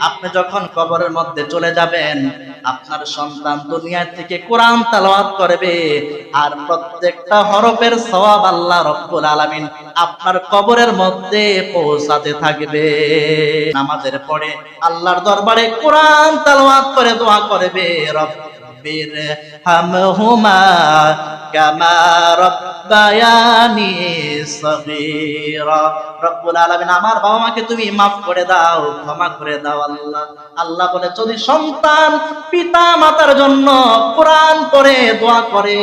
আপনি যখন কবরের মধ্যে চলে যাবেন, আপনার সন্তান দুনিয়া থেকে কোরআন তেলাওয়াত করবে, আর প্রত্যেকটা হরফের সওয়াব আল্লাহ রাব্বুল আলামিন আপনার কবরের মধ্যে পৌঁছাতে থাকবে। নামাজের পরে আল্লাহর দরবারে কোরআন তেলাওয়াত করে দোয়া করবে, রব্বিরহামহুমা কামা রাব্বায়ানি সগীরা। রব্বুল আলামিন আমার বাবা মাকে তুমি মাফ করে দাও, ক্ষমা করে দাও আল্লাহ। আল্লাহ বলে যদি সন্তান পিতা মাতার জন্য কোরআন পড়ে দোয়া করে,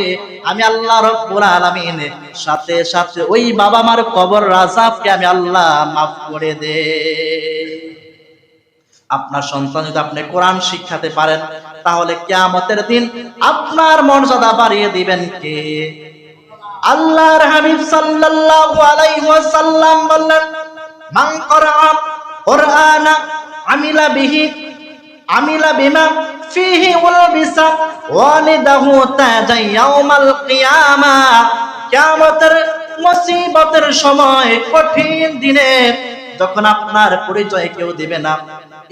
আমি আল্লাহ রব্বুল আলামিন সাথে সাথে ওই বাবা মার কবর আযাবকে আমি আল্লাহ মাফ করে দেই। আপনার সন্তান যদি আপনি কোরআন শিখাতে পারেন, তাহলে কিয়ামতের দিন আপনার মর্যাদা বাড়িয়ে দিবেন কে? আল্লাহর হাবিব সাল্লাল্লাহু আলাইহি ওয়াসাল্লাম বললেন, মান ক্বরাআ কুরআনা আমিলা বিমা ফিহি উলবিসা ওয়ালিদাহু তাজা ইয়াউমাল কিয়ামা। কিয়ামতের মুসিবতের সময়, কঠিন দিনে যখন আপনার পরিচয় কেউ দিবে না,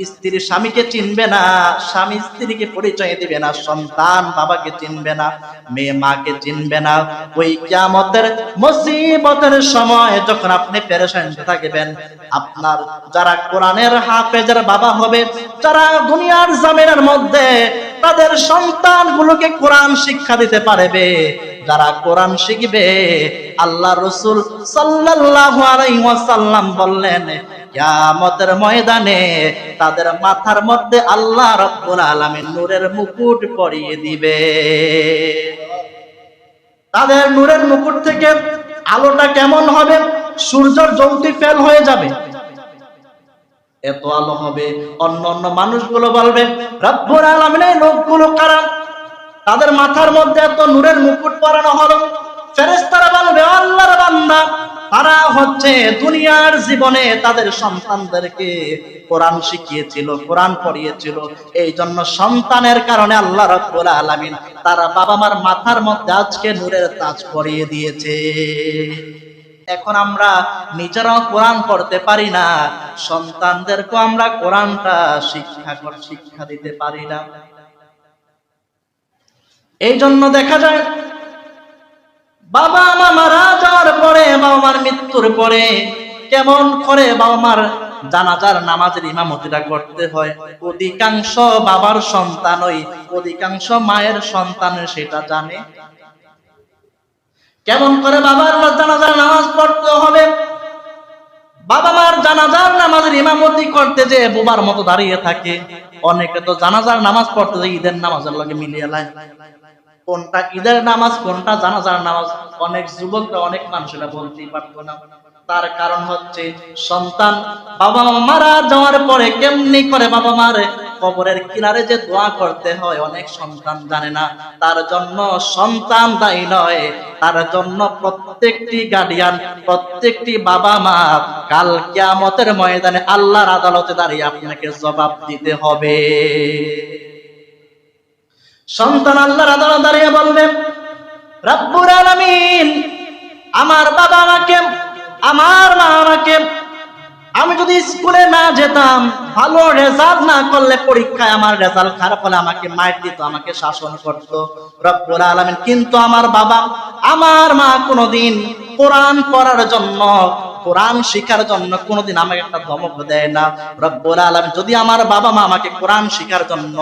স্ত্রী স্বামীকে চিনবে না, স্বামী স্ত্রীকে পরিচয় দিবে না, সন্তান বাবাকে চিনবে না, মেয়ে মাকে চিনবে না, ওই কিয়ামতের মুসিবতের সময় যখন আপনি পেরেশান থাকবেন, আপনার যারা কোরআনের হাফেজের বাবা হবে, যারা দুনিয়ার জমিনের মধ্যে তাদের সন্তানগুলোকে কোরআন শিক্ষা দিতে পারবে, যারা কোরআন শিখবে, আল্লাহ রাসূল সাল্লাল্লাহু আলাইহি ওয়াসাল্লাম বললেন, কিয়ামতের ময়দানে তাদের মাথার মধ্যে আল্লাহ রাব্বুল আলামিন নূরের মুকুট পরিয়ে দিবে। তাদের নূরের মুকুট থেকে আলোটা কেমন হবে? সূর্যের জ্যোতি ফেল হয়ে যাবে, এত আলো হবে। অন্য অন্য মানুষগুলো বলবে, রব্বুল আলামিনের লোকগুলো কারা? তাদের মাথার মধ্যে এত নূরের মুকুট পরানো হলো। ফেরেশতারা বলবে, আল্লাহর বান্দা, তারা হচ্ছে দুনিয়ার জীবনে তাদের সন্তানদেরকে কোরআন শিখিয়েছিল, কোরআন পড়িয়েছিল, এই জন্য সন্তানের কারণে আল্লাহ রাব্বুল আলামিন তারা বাবা মার মাথার মধ্যে আজকে নূরের তাজ পরিয়ে দিয়েছে। এখন আমরা নিজেরাও কোরআন পড়তে পারি না, সন্তানদেরকে আমরা কোরআনটা শিক্ষা দিতে পারি না। এই জন্য দেখা যায় বাবা মা মারা যাওয়ার পরে, বাবা মার মৃত্যুর পরে কেমন করে বাবা মার জানাজার নামাজের ইমামতিটা করতে হয়, অধিকাংশ বাবার সন্তান, অধিকাংশ মায়ের সন্তান সেটা জানে। কেমন করে বাবার জানাজার নামাজ পড়তে হবে, বাবা মার জানাজার নামাজের ইমামতি করতে যে বোবার মতো দাঁড়িয়ে থাকে। অনেকে তো জানাজার নামাজ পড়তে যে ঈদের নামাজের লগে মিলিয়ে লাই, কোনটা ঈদের নামাজ কোনটা জানাজার নামাজ অনেক যুবকরা, অনেক মানুষেরা বলতেই পারতো না। তার কারণ হচ্ছে সন্তান বাবা মা মারা যাওয়ার পরে কেমনি করে বাবা মার কবরের কিনারে যে দোয়া করতে হয়, অনেক সন্তান জানে না। তার জন্য সন্তান দায়ী নয়, তার জন্য প্রত্যেকটি গার্ডিয়ান, প্রত্যেকটি বাবা মা কাল কিয়ামতের ময়দানে আল্লাহর আদালতে দাঁড়িয়ে আপনাকে জবাব দিতে হবে। সন্তান আল্লাহর আদালতে দাঁড়িয়ে বলবে, রব্বুল আলামিন, আমার বাবা আমাকে, আমার মা আমাকে, আমি যদি স্কুলে না যেতাম, ভালো রেজাল্ট না করলে পরীক্ষায় আমার রেজাল্ট খারাপ হলে আমাকে মার দিত, আমাকে শাসন করত রব্বুল আলামিন। কিন্তু আমার বাবা আমার মা কোনোদিন কোরআন পড়ার জন্য, কোরআন শিখার জন্য কোনোদিন আমাকে একটা ধমক দেয় না। রব্বুল আলামিন যদি আমার বাবা মা আমাকে কোরআন শিখার জন্য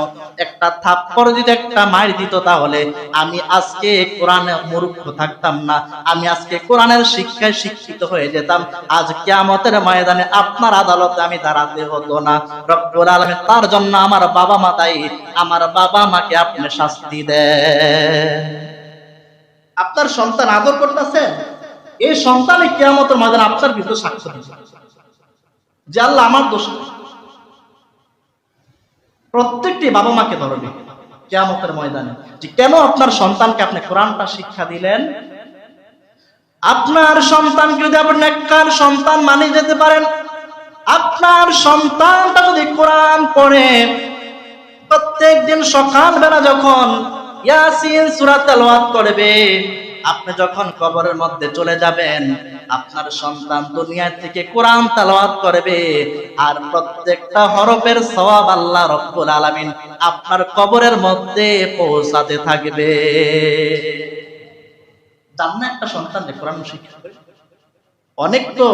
একটা থাপ্পড় দিত, একটা মার দিত, তাহলে আমি আজকে কোরআনে মূর্খ থাকতাম না, আমি আজকে কোরআনের শিক্ষায় শিক্ষিত হয়ে যেতাম। আজ কিয়ামতের ময়দানে আপনার আদালতে আমি দাঁড়াতে হতো না। রব্বুল আলামিন তার জন্য আমার বাবা মা দায়ী, আমার বাবা মাকে আপনি শাস্তি দেন। আপনার সন্তান আদর করতেছেন, এই সন্তানের কিয়ামতের ময়দানে আপনার বিরুদ্ধে সাক্ষ্য দিবে যে আল্লাহ আমার দোষ। প্রত্যেকটি বাবা মাকে ধরবে কিয়ামতের ময়দানে যে কেন আপনার সন্তানকে আপনি কোরআনটা শিক্ষা দিলেন। আপনার সন্তানকে যদি আপনি নেককার সন্তান মানিয়ে যেতে পারেন, আপনার সন্তানটা যদি কোরআন পড়ে প্রত্যেক দিন সকালবেলা যখন ইয়াসিন সূরা তেলাওয়াত করবে, আপনি যখন কবরের মধ্যে চলে যাবেন, আপনার সন্তান দুনিয়া থেকে কোরআন তেলাওয়াত করবে, আর প্রত্যেকটা হরফের সওয়াব আল্লাহ রব্বুল আলামিন আপনার কবরের মধ্যে পৌঁছাতে থাকবে। জাননা একটা সন্তানকে কোরআন শিখাবে। অনেক তো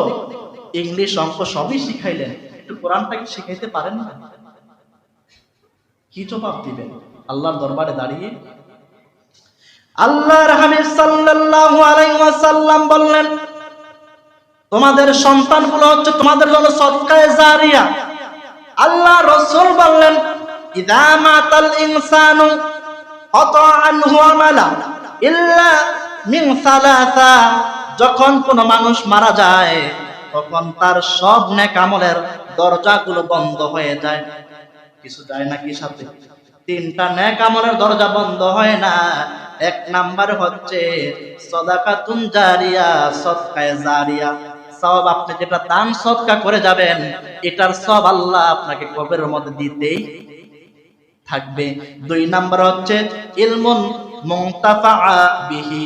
ইংলিশ অঙ্ক সবই শিখাইলেন, একটু কোরআনটা কি শিখাইতে পারেন না? কি জবাব দিবেন আল্লাহর দরবারে দাঁড়িয়ে? আল্লাহর হাবিব সাল্লাল্লাহু আলাইহি ওয়াসাল্লাম বললেন, তোমাদের সন্তানগুলো হচ্ছে তোমাদের জন্য সদকায়ে জারিয়া। আল্লাহ রাসূল বললেন, ইযা মাতাল ইনসানু ক্বাতা আনহু আমালা ইল্লা মিন সালাসা, যখন কোন মানুষ মারা যায় তখন তার সব নেক আমলের দরজাগুলো বন্ধ হয়ে যায়। কিছু যায় না কি সাথে? তিনটা নেক আমলের দরজা বন্ধ হয় না। এক নাম্বার হচ্ছে সাদাকাতুন জারিয়া, সদকায়ে জারিয়া। সওয়াব আপনি যেটা দান সদকা করে যাবেন, এটার সওয়াব আল্লাহ আপনাকে কবরের মধ্যে দিতেই থাকবে। দুই নাম্বার হচ্ছে ইলমুন মুনতাফা বিহি,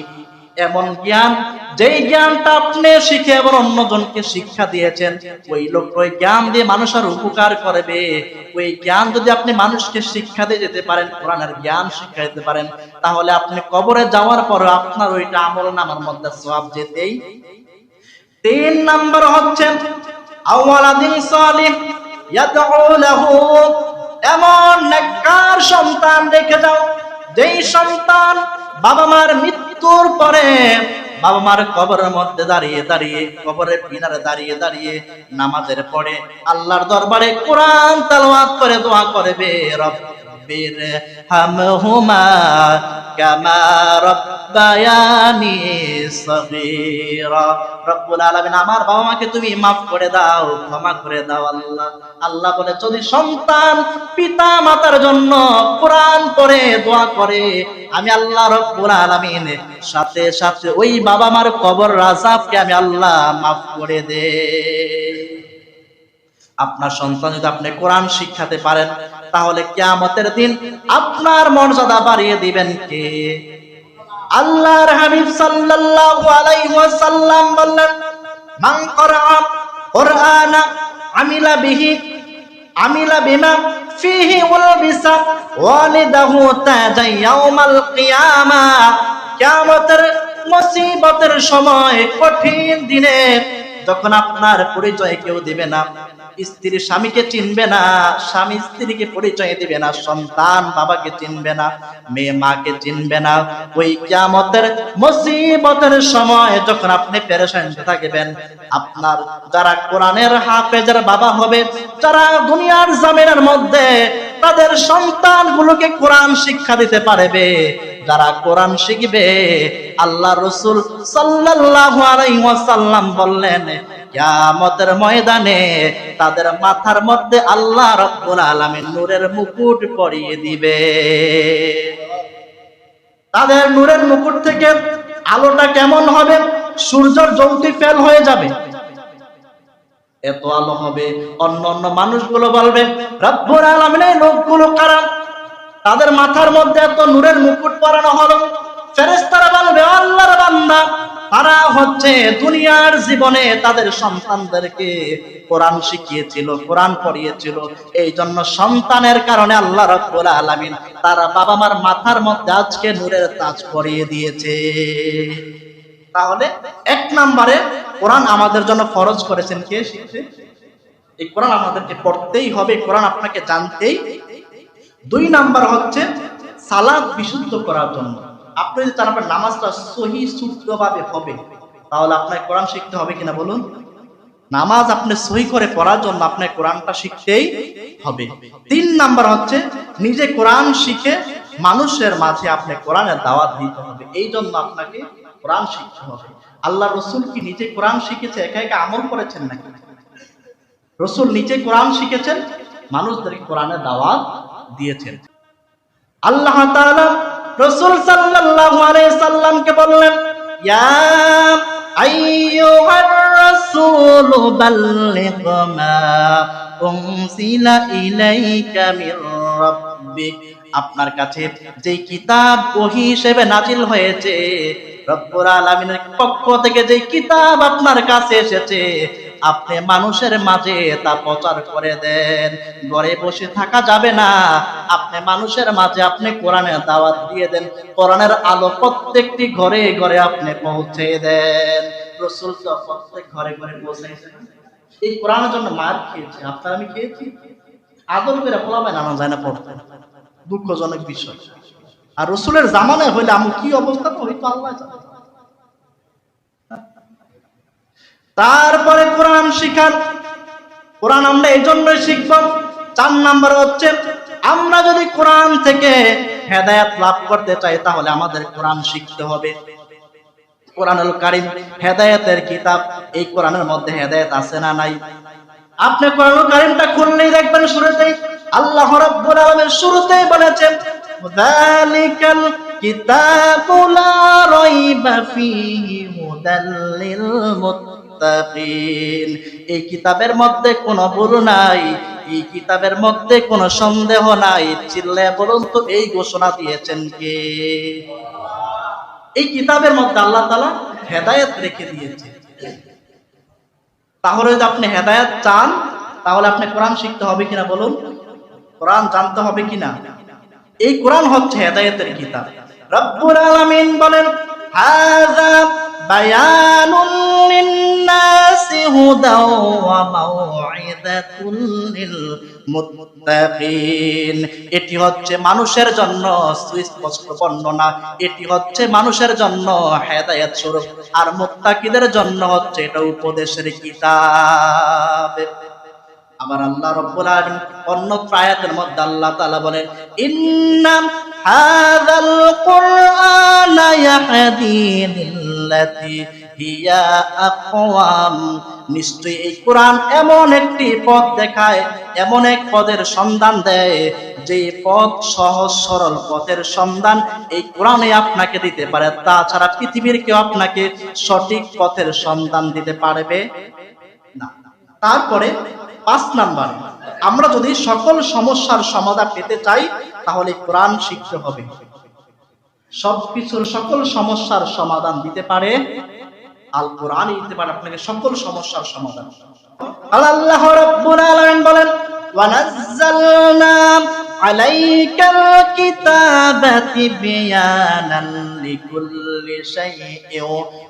এমন জ্ঞান যেই জ্ঞানটা আপনি শিখে আবার অন্যজনকে শিক্ষা দিয়েছেন, ওই লোক ওই জ্ঞান দিয়ে মানুষের উপকার করবে। ওই জ্ঞান যদি আপনি মানুষকে শিক্ষা দিয়ে যেতে পারেন, কোরআনের জ্ঞান শিক্ষা দিতে পারেন, তাহলে আপনি কবরে যাওয়ার পর আপনার ওইটা আমল নামার মধ্যে সওয়াব যেতেই। তিন নাম্বার হচ্ছে আওয়ালাদিন সালিহ ইয়াদউ লাহু, এমন নেককার সন্তান রেখে যাও যেই সন্তান বাবা মার মৃত্যুর পরে বাবা মার কবরের মধ্যে দাঁড়িয়ে দাঁড়িয়ে, কবরের কিনারে দাঁড়িয়ে দাঁড়িয়ে নামাজের পরে আল্লাহর দরবারে কোরআন তেলাওয়াত করে দোয়া করবে, রব্বির হামহুমা কামা রব্বায়ানি সগীরা। রব্বুল আলামিন, আমার বাবা মাকে তুমি মাফ করে দাও, ক্ষমা করে দাও আল্লাহ। আল্লাহ বলে, যদি সন্তান পিতা মাতার জন্য কোরআন পড়ে দোয়া করে, আমি আল্লাহ রব্বুল আলামিন সাথে সাথে ওই বাবা মার কবর আযাবকে আমি আল্লাহ মাফ করে দেই। আপনার সন্তান যদি আপনি কোরআন শিখাতে পারেন, তাহলে কিয়ামতের দিন আপনার মর্যাদা বাড়িয়ে দিবেন কে? আল্লাহর হাবিব সাল্লাল্লাহু আলাইহি ওয়াসাল্লাম বললেন, মান ক্বরাআ কুরআনা আমিলা বিহি আমিলা বিমা ফিহি উলবিসা ওয়ালিদাহু তাজা ইয়াউমাল কিয়ামা। কিয়ামতের মুসিবতের সময়, কঠিন দিনে, যখন আপনার পরিচয় কেউ দিবে না, স্ত্রী স্বামীকে চিনবে না, স্বামী স্ত্রীকে পরিচয় দিবে না, সন্তান বাবাকে চিনবে না, মেয়ে মাকে চিনবে না, ওই কিয়ামতের মুসিবতের সময় যখন আপনি পেরেশান থাকবেন, আপনার যারা কোরআনের হাফেজের বাবা হবে, যারা দুনিয়ার জমিনের মধ্যে তাদের সন্তানগুলোকে কোরআন শিক্ষা দিতে পারবে, যারা কোরআন শিখবে, আল্লাহ রাসূল সাল্লাল্লাহু আলাইহি ওয়াসাল্লাম বললেন, কিয়ামতের ময়দানে তাদের মাথার মধ্যে আল্লাহ রাব্বুল আলামিন নূরের মুকুট পরিয়ে দিবে। তাদের নূরের মুকুট থেকে আলোটা কেমন হবে? সূর্যের জ্যোতি ফেল হয়ে যাবে, এত আলো হবে। অন্য অন্য মানুষগুলো বলবে, রব্বুল আলামিনের লোকগুলো কারা? তাদের মাথার মধ্যে এত নূরের মুকুট পরানো হলো। ফেরেশতারা বলবে, আল্লাহর বান্দা, তারা হচ্ছে দুনিয়ার জীবনে তাদের সন্তানদেরকে কোরআন শিখিয়েছিল, কোরআন পড়িয়েছিল, এই জন্য সন্তানের কারণে আল্লাহ রাব্বুল আলামিন তার বাবা মার মাথার মধ্যে আজকে নূরের তাজ পরিয়ে দিয়েছে। তাহলে এক নম্বরে কোরআন আমাদের জন্য ফরজ করেছেন কে? শিখতে। এই কোরআন আমাদেরকে পড়তেই হবে, কোরআন আপনাকে জানতেই। দুই নাম্বার হচ্ছে সালাত বিশুদ্ধ করার জন্য। আপনি যদি চান আপনার নামাজটা সহি শুদ্ধভাবে হবে, তাহলে আপনার কোরআন শিখতে হবে কিনা বলুন? নামাজ আপনি সহি করে পড়ার জন্য আপনার কোরআনটা শিখতেই হবে। তিন নাম্বার হচ্ছে নিজে কোরআন শিখে মানুষের মাঝে আপনি কোরআনের দাওয়াত দিতে হবে, এই জন্য আপনাকে কোরআন শিখতে হবে। আল্লাহ রসুল কি নিজে কোরআন শিখেছে, একা একা আমল করেছেন নাকি? রসুল নিজে কোরআন শিখেছেন, মানুষদেরকে কোরআনের দাওয়াত দিয়েছেন। আল্লাহ তাআলা রাসূল সাল্লাল্লাহু আলাইহি সাল্লামকে বললেন, ইয়া আইয়ুহার রাসূল বাল্লিগ মা উনজিলা ইলাইকা মির রাব্বিক, আপনার কাছে যে কিতাব ওহী হিসেবে নাজিল হয়েছে রব্বুল আলামিনের পক্ষ থেকে যে কিতাব আপনার কাছে এসেছে আপনি মানুষের মাঝে তা প্রচার করে দেন। ঘরে বসে থাকা যাবে না, আপনি মানুষের মাঝে আপনি কোরআনের দাওয়াত দিয়ে দেন। কোরআনের আলো প্রত্যেকটি ঘরে ঘরে আপনি পৌঁছে দেন। রাসূল তো প্রত্যেক ঘরে ঘরে পৌঁছাইছেন। এই কোরআনের জন্য মার খেয়েছে, আপনার আমি খেয়েছি। আদর করে পোলাপায় নানা যায় না পড়তে, দুঃখজনক বিষয়। আর রাসূলের জামানায় হইলে আমি কি অবস্থা তো হইতো আল্লাহ জানে। তারপরে কোরআন শিখার, কোরআন আমরা এই জন্যই শিখব। 4 নাম্বার হচ্ছে আমরা যদি কোরআন থেকে হেদায়েত লাভ করতে চাই তাহলে আমাদের কোরআন শিখতে হবে। কোরআনুল কারীম হেদায়েতের কিতাব, এই কোরআনের মধ্যে হেদায়েত আছে না নাই? আপনি কোরআনুল কারীমটা খুললেই দেখবেন শুরুতেই আল্লাহ রাব্বুল আলামিন শুরুতেই বলেছেন যালিকাল কিতাবু লা রাইবা ফীহি হুদাল লিল মুত্তাকিন। এই কিতাবের মধ্যে কোনো ভুল নাই, এই কিতাবের মধ্যে কোনো সন্দেহ নাই। চিল্লায়া বলুন তো এই ঘোষণা দিয়েছেন কে? এই কিতাবের মধ্যে আল্লাহ তাআলা হেদায়েত রেখে দিয়েছে। তাহলে যদি আপনি হেদায়েত চান তাহলে আপনি কোরআন শিখতে হবে কিনা বলুন? কোরআন জানতে হবে কিনা? এই কোরআন হচ্ছে হেদায়েতের কিতাব। রব্বুল আলামিন বলেন হাযা বায়ানুন লিন-নাসি হুদাও ওয়া মাউইযাতুন লিল মুত্তাকিন। এটি হচ্ছে মানুষের জন্য সুস্পষ্ট বর্ণনা, এটি হচ্ছে মানুষের জন্য হেদায়েত স্বরূপ, আর মুত্তাকিদের জন্য হচ্ছে এটা উপদেশের কিতাব। আবার আল্লাহ রাব্বুল আলামিন অন্য আয়াতের মধ্যে আল্লাহ তাআলা বলেন ইন্না হাযাল কুরআনা ইয়াহদি লিল্লাতী হিয়া আকওয়াম। নিশ্চয়ই এই কোরআন এমন একটি পথ দেখায়, এমন এক পথের সন্ধান দেয় যে পথ সহজ সরল পথের সন্ধান এই কোরআনে আপনাকে দিতে পারে। তাছাড়া পৃথিবীর কেউ আপনাকে সঠিক পথের সন্ধান দিতে পারবে না। তারপরে 5 নাম্বার, আমরা যদি সকল সমস্যার সমাধান পেতে চাই তাহলে কোরআন শিখতে হবে। সবকিছুর সকল সমস্যার সমাধান দিতে পারে আল কোরআনই দিতে পারে আপনাকে সকল সমস্যার সমাধান। আল্লাহ রাব্বুল আলামিন বলেন ওয়া নাযালনা আলাইকাল কিতাবা তিবয়ানান লিকুল্লি শাইইন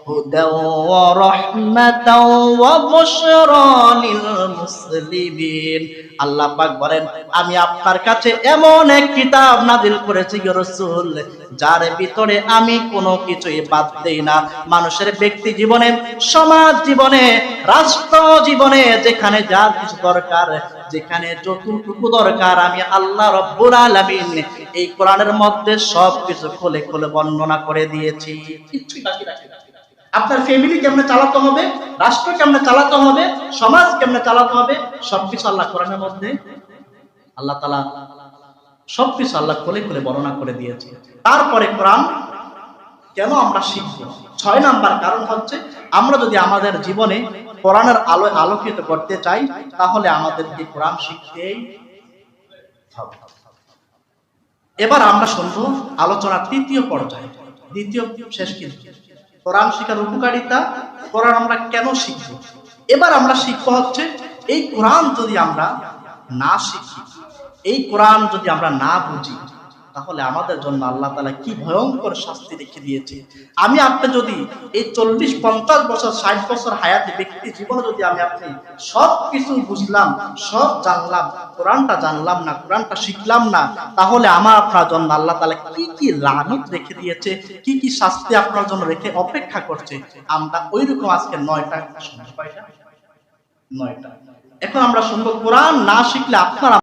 হুদাও ওয়া রাহমাতাও ওয়া বুশরা লিল মুসলিমিন। আল্লাহ পাক বলেন আমি আপনার কাছে এমন এক কিতাব নাযিল করেছি গো রাসূল, যার ভিতরে আমি কোনো কিছুই বাদ দেই না। মানুষের ব্যক্তি জীবনে, সমাজ জীবনে, রাষ্ট্র জীবনে যেখানে যা কিছু দরকার, যেখানে যতটুকু দরকার আমি আল্লাহ রাব্বুল আলামিন এই কোরআনের মধ্যে সবকিছু খুলে খুলে বর্ণনা করে দিয়েছি। কিছুই বাকি রাখি না। আপনার ফ্যামিলি কেমনে চালাতে হবে, রাষ্ট্র কেমনে চালাতে হবে, সমাজ কেমনে চালাতে হবে, সবকিছু আল্লাহ কোরআনের মধ্যে আল্লাহ তাআলা সবকিছু আল্লাহ খুলে খুলে বর্ণনা করে দিয়েছে। তারপরে কোরআন কেন আমরা শিখব? 6 নাম্বার কারণ হচ্ছে আমরা যদি আমাদের জীবনে কোরআনের আলোয় আলোকিত করতে চাই তাহলে আমাদেরকে কোরআন শিখতেই হবে। এবার আমরা শুনবো আলোচনার 3য় পর্যায়ে, দ্বিতীয় শেষ কিন্তু কোরআন শিখার উপকারিতা, কোরআন আমরা কেন শিখব। এবার আমরা শিখবো হচ্ছে এই কোরআন যদি আমরা না শিখি, এই কোরআন যদি আমরা না বুঝি তাহলে আমাদের জন্য আল্লাহ তাআলা কি ভয়ঙ্কর শাস্তি রেখে দিয়েছে। আমি আপনি যদি এই 40-50 বছর 60 বছর হায়াতে ব্যক্তি জীবনে যদি আমি আপনি সব কিছু বুঝলাম, সব জানলাম, কোরআনটা জানলাম না, কোরআনটা শিখলাম না, তাহলে আমার আপনার জন্য আল্লাহ তাআলা কি কি লানত রেখে দিয়েছে, কি কি শাস্তি আপনার জন্য রেখে অপেক্ষা করছে। আমরা ওইরকম আজকে 9টা শুনবো। কয়টা? 9টা। এখন আমরা শুনবো কোরআন না শিখলে আপনার